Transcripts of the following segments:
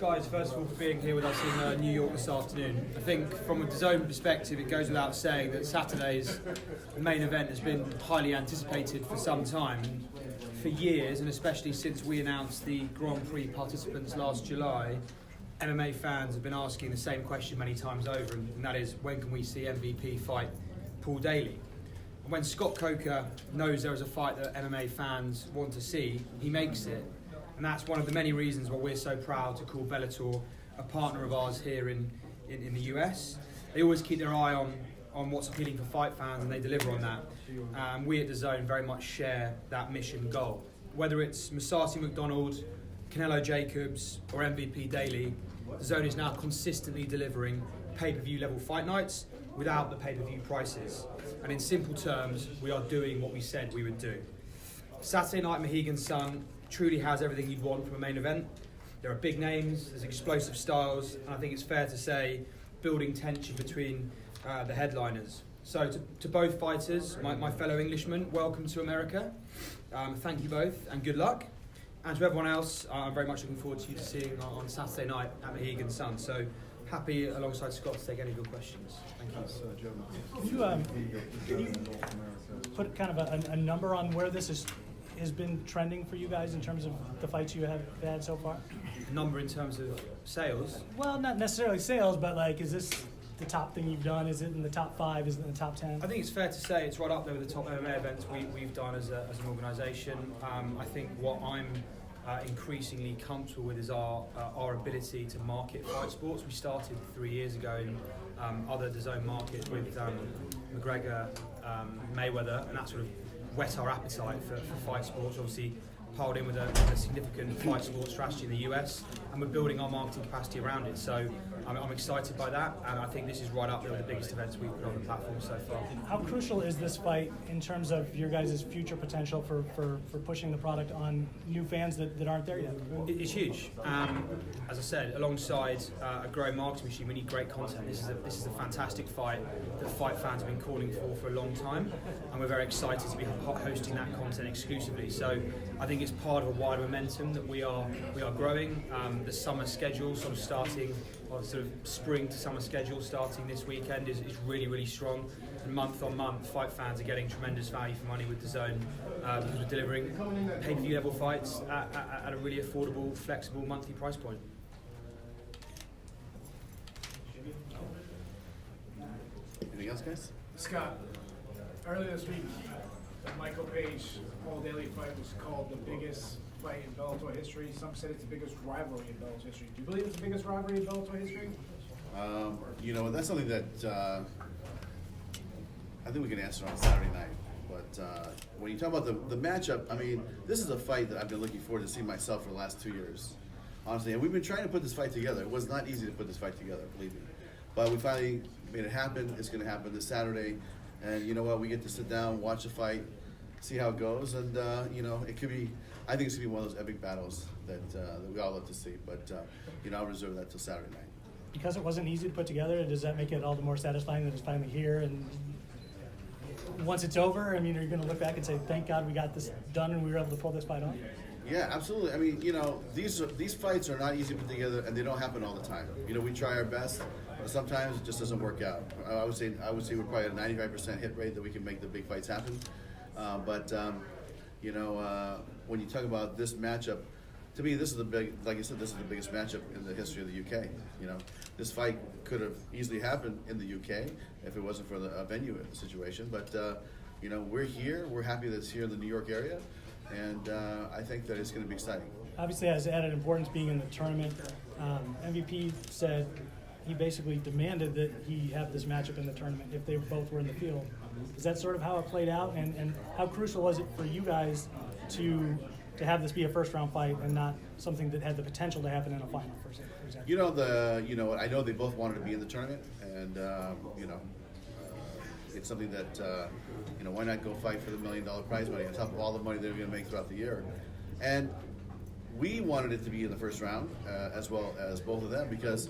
Guys, first of all, for being here with us in New York this afternoon. I think from a DAZN perspective, it goes without saying that Saturday's main event has been highly anticipated for some time. For years, and especially since we announced the Grand Prix participants last July, MMA fans have been asking the same question many times over, and that is, when can we see MVP fight Paul Daley? And when Scott Coker knows there is a fight that MMA fans want to see, he makes it. And that's one of the many reasons why we're so proud to call Bellator a partner of ours here in the US. They always keep their eye on what's appealing for fight fans, and they deliver on that. We at DAZN very much share that mission goal. Whether it's Masasi McDonald, Canelo Jacobs or MVP Daley, DAZN is now consistently delivering pay-per-view level fight nights without the pay-per-view prices. And in simple terms, we are doing what we said we would do. Saturday night Mohegan Sun truly has everything you'd want from a main event. There are big names, there's explosive styles, and I think it's fair to say building tension between the headliners. So to both fighters, my fellow Englishmen, welcome to America. Thank you both and good luck. And to everyone else, I'm very much looking forward to you seeing on Saturday night at Mohegan Sun. So happy alongside Scott to take any of your questions. Thank you. Can you put kind of a number on where this has been trending for you guys in terms of the fights you have had so far? Number in terms of sales? Well, not necessarily sales, but like, is this the top thing you've done? Is it in the top 5? Is it in the top 10? I think it's fair to say it's right up there with the top MMA events we've done as an organisation. I think what I'm increasingly comfortable with is our ability to market fight sports. We started 3 years ago in other DAZN markets with McGregor, Mayweather, and that sort of whet our appetite for fight sports. Obviously piled in with a significant fight sports strategy in the US, and we're building our marketing capacity around it. So I'm excited by that, and I think this is right up there with the biggest events we've put on the platform so far. How crucial is this fight in terms of your guys' future potential for pushing the product on new fans that aren't there yet? It's huge. As I said, alongside a growing marketing machine, we need great content. This is a fantastic fight that fight fans have been calling for a long time, and we're very excited to be hosting that content exclusively. So I think it's part of a wider momentum that we are growing. The summer schedule sort of starting, or sort of spring to summer schedule starting this weekend is really, really strong. And month on month, fight fans are getting tremendous value for money with DAZN because we're delivering pay-per-view level fights at a really affordable, flexible monthly price point. Anything else, guys? Scott, earlier this week, the Michael Page-Paul Daley fight was called the biggest fight in Bellator history. Some said it's the biggest rivalry in Bellator history. Do you believe it's the biggest rivalry in Bellator history? That's something that I think we can answer on Saturday night. But when you talk about the matchup, I mean, this is a fight that I've been looking forward to seeing myself for the last 2 years, honestly. And we've been trying to put this fight together. It was not easy to put this fight together, believe me. But we finally made it happen. It's going to happen this Saturday. And you know what? We get to sit down, watch the fight, see how it goes. And, it could be, I think it's going to be one of those epic battles that we all love to see. But, I'll reserve that till Saturday night. Because it wasn't easy to put together, does that make it all the more satisfying that it's finally here? And once it's over, I mean, are you going to look back and say, thank God we got this done and we were able to pull this fight off? Yeah, absolutely. I mean, these fights are not easy to put together, and they don't happen all the time. We try our best, but sometimes it just doesn't work out. I would say we're probably at a 95% hit rate that we can make the big fights happen. When you talk about this matchup, to me, this is like I said, this is the biggest matchup in the history of the UK. This fight could have easily happened in the UK if it wasn't for the venue situation. But we're here. We're happy that it's here in the New York area, and I think that it's going to be exciting. Obviously, has added importance being in the tournament. MVP said he basically demanded that he have this matchup in the tournament if they both were in the field. Is that sort of how it played out, and how crucial was it for you guys to have this be a first-round fight and not something that had the potential to happen in a final, for example? I know they both wanted to be in the tournament, and it's something that why not go fight for the $1 million prize money on top of all the money they're going to make throughout the year? And we wanted it to be in the first round as well as both of them, because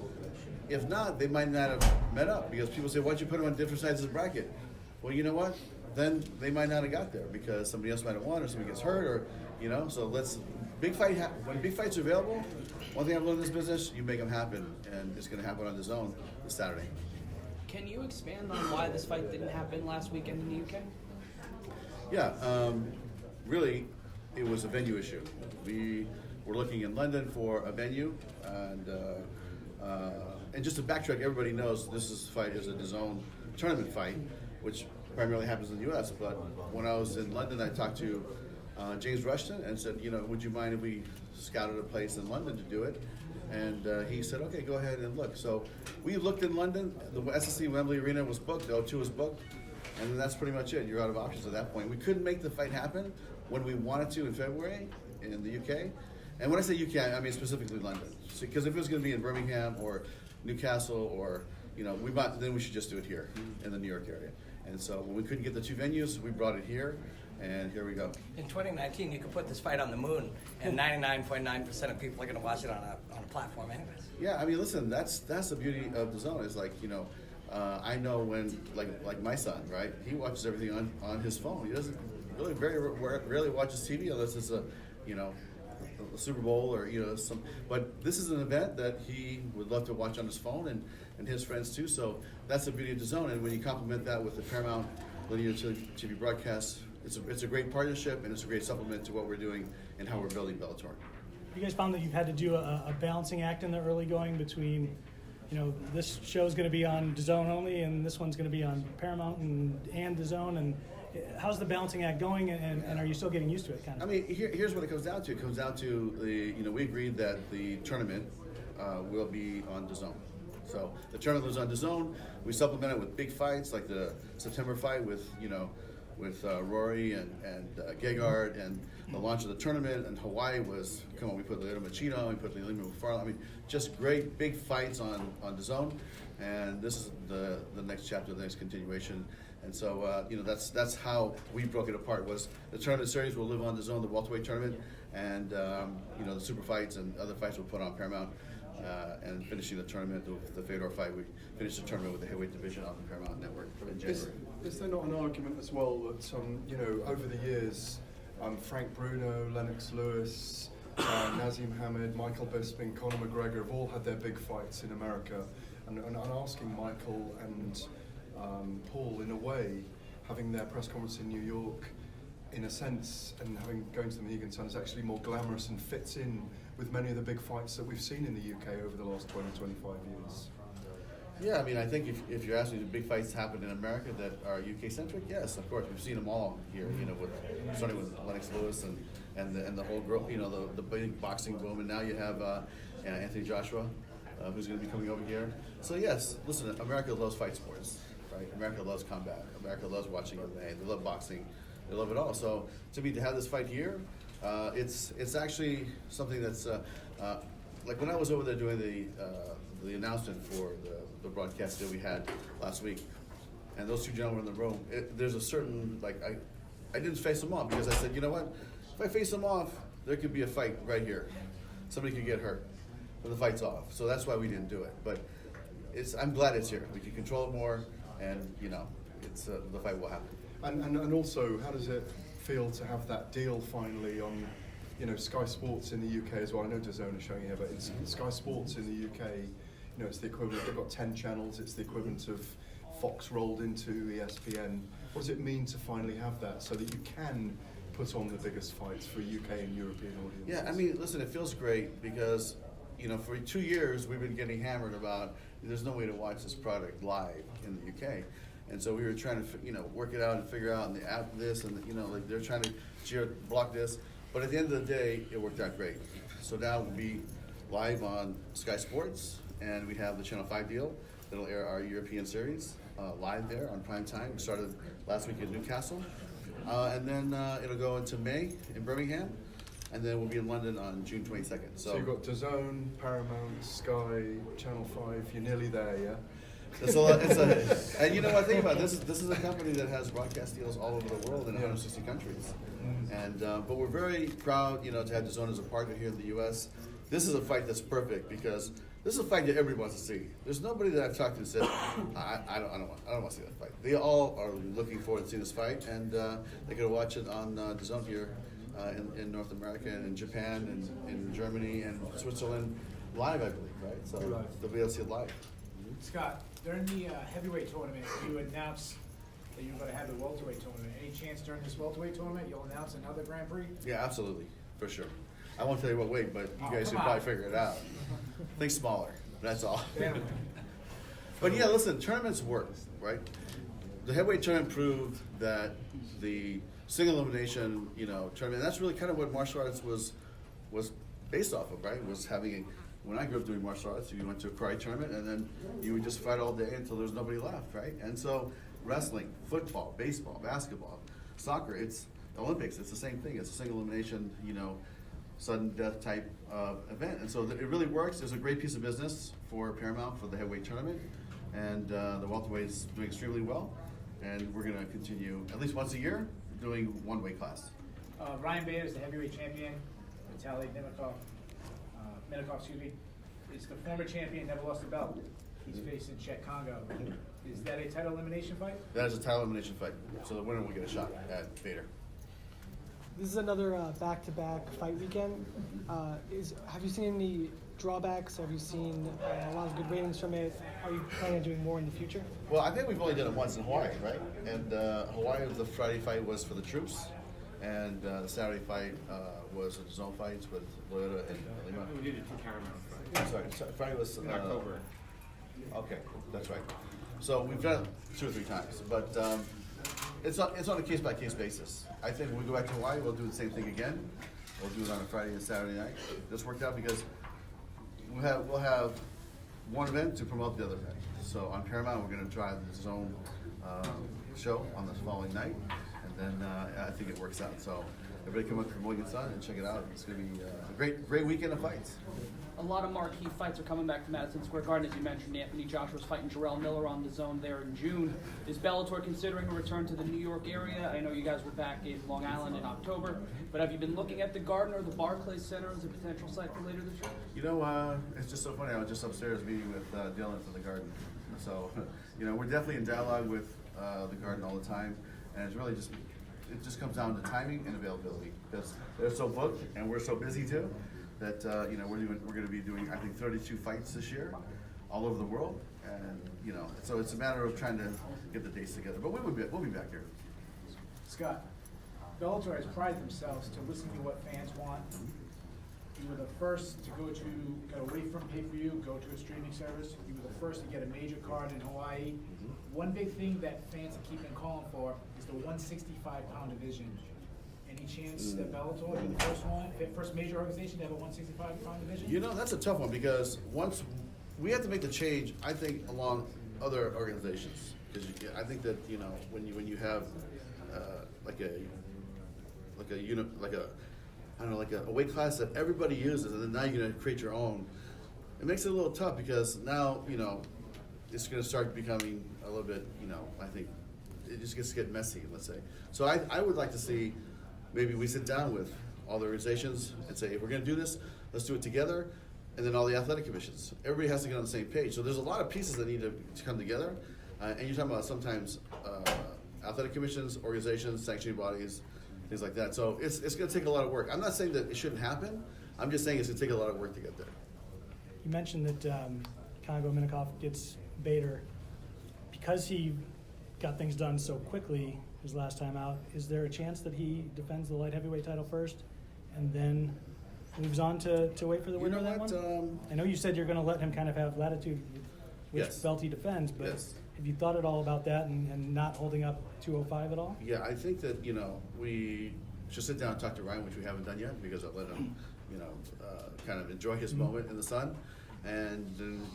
if not, they might not have met up, because people say, why'd you put them on different sides of the bracket? Well, you know what? Then they might not have got there because somebody else might have won, or somebody gets hurt, or so let's when big fights are available, one thing I've learned in this business, you make them happen, and it's going to happen on DAZN this Saturday. Can you expand on why this fight didn't happen last weekend in the UK? Yeah, really, it was a venue issue. We were looking in London for a venue, and just to backtrack, everybody knows this fight is a DAZN tournament fight, which primarily happens in the U.S. But when I was in London, I talked to James Rushton and said, would you mind if we scouted a place in London to do it? And he said, okay, go ahead and look. So we looked in London. The SSC Wembley Arena was booked. The O2 was booked. And then that's pretty much it. You're out of options at that point. We couldn't make the fight happen when we wanted to in February in the UK. And when I say UK, I mean specifically London. Because if it was going to be in Birmingham or Newcastle or, then we should just do it here in the New York area. And so when we couldn't get the two venues, we brought it here. And here we go. In 2019, you could put this fight on the moon, and 99.9% of people are going to watch it on a platform anyways. Yeah, I mean, listen, that's the beauty of DAZN is I know when, like my son, right? He watches everything on his phone. He doesn't really very rarely watches TV unless it's a Super Bowl or some. But this is an event that he would love to watch on his phone and his friends too. So that's the beauty of DAZN. And when you complement that with the Paramount linear TV broadcast, it's a great partnership and it's a great supplement to what we're doing and how we're building Bellator. You guys found that you've had to do a balancing act in the early going between, this show's going to be on DAZN only and this one's going to be on Paramount and DAZN, and how's the balancing act going, and are you still getting used to it, kind of? I mean, here's what it comes down to. It comes down to we agreed that the tournament will be on DAZN. So the tournament was on DAZN. We supplemented with big fights like the September fight with Rory and Gegard, and the launch of the tournament in Hawaii was, we put Lyoto Machida, we put Lima McFarland. I mean, just great big fights on DAZN, and this is the next chapter, the next continuation. And so, that's how we broke it apart. Was the tournament series will live on DAZN, the welterweight tournament, and the super fights and other fights we'll put on Paramount. And finishing the tournament, the Fedor fight, we finished the tournament with the heavyweight division on the Paramount Network in January. Is there not an argument as well that over the years, Frank Bruno, Lennox Lewis, Nazim Hamed, Michael Bisping, Conor McGregor have all had their big fights in America, and I'm asking Michael and Paul, in a way, having their press conference in New York, in a sense, and going to the Mohegan Sun is actually more glamorous and fits in with many of the big fights that we've seen in the UK over the last 20, 25 years. Yeah, I mean, I think if you're asking, do big fights happen in America that are UK centric? Yes, of course. We've seen them all here. Starting with Lennox Lewis and the whole group. The big boxing boom, and now you have Anthony Joshua, who's going to be coming over here. So yes, listen, America loves fight sports, right? America loves combat. America loves watching MMA. They love boxing. They love it all. So to me, to have this fight here, it's actually something that's like when I was over there doing the announcement for the broadcast that we had last week, and those two gentlemen in the room, there's a certain, I didn't face them off because I said, you know what, if I face them off, there could be a fight right here. Somebody could get hurt, but the fight's off. So that's why we didn't do it. But I'm glad it's here. We can control it more, and the fight will happen. And also, how does it feel to have that deal finally on, Sky Sports in the UK as well? I know DAZN is showing here, but it's Sky Sports in the UK, it's the equivalent. They've got 10 channels. It's the equivalent of Fox rolled into ESPN. What does it mean to finally have that so that you can put on the biggest fights for UK and European audiences? Yeah, I mean, listen, it feels great because, for 2 years we've been getting hammered about there's no way to watch this product live in the UK. And so we were trying to, work it out and figure out, and the app this, and they're trying to block this. But at the end of the day, it worked out great. So now we'll be live on Sky Sports, and we have the Channel 5 deal that'll air our European series live there on prime time. We started last week in Newcastle, and then it'll go into May in Birmingham, and then we'll be in London on June 22nd. So you've got DAZN, Paramount, Sky, Channel 5. You're nearly there, yeah. It's a lot. And you know what? Think about this. This is a company that has broadcast deals all over the world in 160 countries. And but we're very proud, to have DAZN as a partner here in the U.S. This is a fight that's perfect because this is a fight that everybody wants to see. There's nobody that I've talked to that said, I don't want to see that fight. They all are looking forward to seeing this fight, and they can watch it on DAZN here in North America and in Japan and in Germany and Switzerland live, I believe, right? So they'll be able to see it live. Scott, during the heavyweight tournament, you announced that you were going to have a welterweight tournament. Any chance during this welterweight tournament you'll announce another Grand Prix? Yeah, absolutely, for sure. I won't tell you what weight, but you guys come can probably on. figure it out. Think smaller, that's all. Damn. But yeah, listen, tournaments work, right? The heavyweight tournament proved that the single elimination, tournament, and that's really kind of what martial arts was based off of, right? Was having when I grew up doing martial arts, you went to a karate tournament and then you would just fight all day until there was nobody left, right? And so wrestling, football, baseball, basketball, soccer, it's Olympics, it's the same thing. It's a single elimination, sudden death type of event. And so it really works. There's a great piece of business for Paramount for the heavyweight tournament. And the welterweight is doing extremely well. And we're going to continue at least once a year doing one weight class. Ryan Bader is the heavyweight champion. Vitaly Minakov, is the former champion, never lost a belt. He's facing Chet Congo. Is that a title elimination fight? That is a title elimination fight. So the winner will get a shot at Bader. This is another back-to-back fight weekend. Have you seen any drawbacks? Have you seen a lot of good ratings from it? Are you planning on doing more in the future? Well, I think we've only done it once in Hawaii, right? And Hawaii, the Friday fight was for the troops, and the Saturday fight was a zone fights with Loyola and Lima. We did it to Paramount Friday. Sorry, Friday was In October. Okay, that's right. So we've done it 2 or 3 times, but it's on a case-by-case basis. I think when we go back to Hawaii, we'll do the same thing again. We'll do it on a Friday and Saturday night. This worked out because we'll have one event to promote the other event. So on Paramount, we're going to drive the zone show on the following night, and then I think it works out. So everybody come up to Milligan Sun and check it out. It's going to be a great weekend of fights. A lot of marquee fights are coming back to Madison Square Garden, as you mentioned. Anthony Joshua's fighting Jarrell Miller on the zone there in June. Is Bellator considering a return to the New York area? I know you guys were back in Long Island in October, but have you been looking at the Garden or the Barclays Center as a potential site for later this year? It's just so funny. I was just upstairs meeting with Dylan from the Garden. So, we're definitely in dialogue with the Garden all the time, and it's really it just comes down to timing and availability because they're so booked and we're so busy too. That we're going to be doing I think 32 fights this year, all over the world, and so it's a matter of trying to get the dates together. But we'll be back here. Scott, Bellator has prided themselves to listen to what fans want. You were the first to get away from pay-per-view, go to a streaming service. You were the first to get a major card in Hawaii. One big thing that fans are keeping calling for is the 165-pound division. Any chance that Bellator will be the first major organization to have a 165-pound division? That's a tough one because once we have to make the change, I think along other organizations because I think that when you have like a weight class that everybody uses, and then now you're going to create your own. It makes it a little tough because now it's going to start becoming a little bit I think it just gets to get messy. Let's say. So I would like to see. Maybe we sit down with all the organizations and say, if we're going to do this, let's do it together. And then all the athletic commissions. Everybody has to get on the same page. So there's a lot of pieces that need to come together. And you're talking about sometimes athletic commissions, organizations, sanctioning bodies, things like that. So it's going to take a lot of work. I'm not saying that it shouldn't happen. I'm just saying it's going to take a lot of work to get there. You mentioned that Congo Minakov gets Bader. Because he got things done so quickly his last time out, is there a chance that he defends the light heavyweight title first and then moves on to wait for the winner of that one? I know you said you're going to let him kind of have latitude with which belt he defends, but have you thought at all about that and not holding up 205 at all? Yeah, I think that, we should sit down and talk to Ryan, which we haven't done yet because I've let him, kind of enjoy his moment in the sun. And then,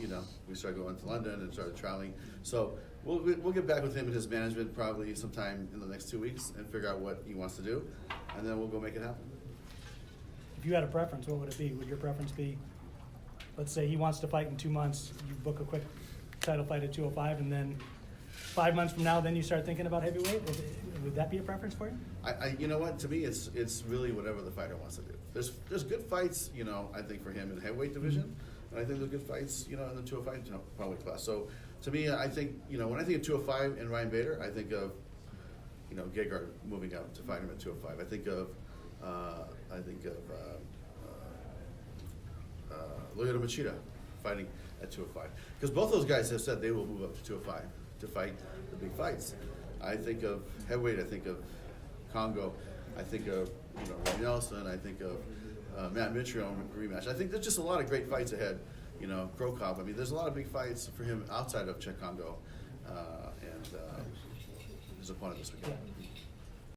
we started going to London and started traveling. So we'll get back with him and his management probably sometime in the next 2 weeks and figure out what he wants to do. And then we'll go make it happen. If you had a preference, what would it be? Would your preference be, let's say he wants to fight in 2 months, you book a quick title fight at 205, and then 5 months from now, then you start thinking about heavyweight? Would that be a preference for you? You know what? To me, it's really whatever the fighter wants to do. There's good fights, I think for him in the heavyweight division. And I think there's good fights, in the 205 pound weight class. So to me, I think, when I think of 205 and Ryan Bader, I think of, Gegard moving up to fight him at 205. I think of I think of Lyoto Machida fighting at 205. Because both those guys have said they will move up to 205 to fight the big fights. I think of heavyweight, I think of Congo, I think of Roy Nelson, I think of Matt Mitrione rematch. I think there's just a lot of great fights ahead. Crow Cop. I mean, there's a lot of big fights for him outside of Czech Congo, and his opponent this weekend. Yeah.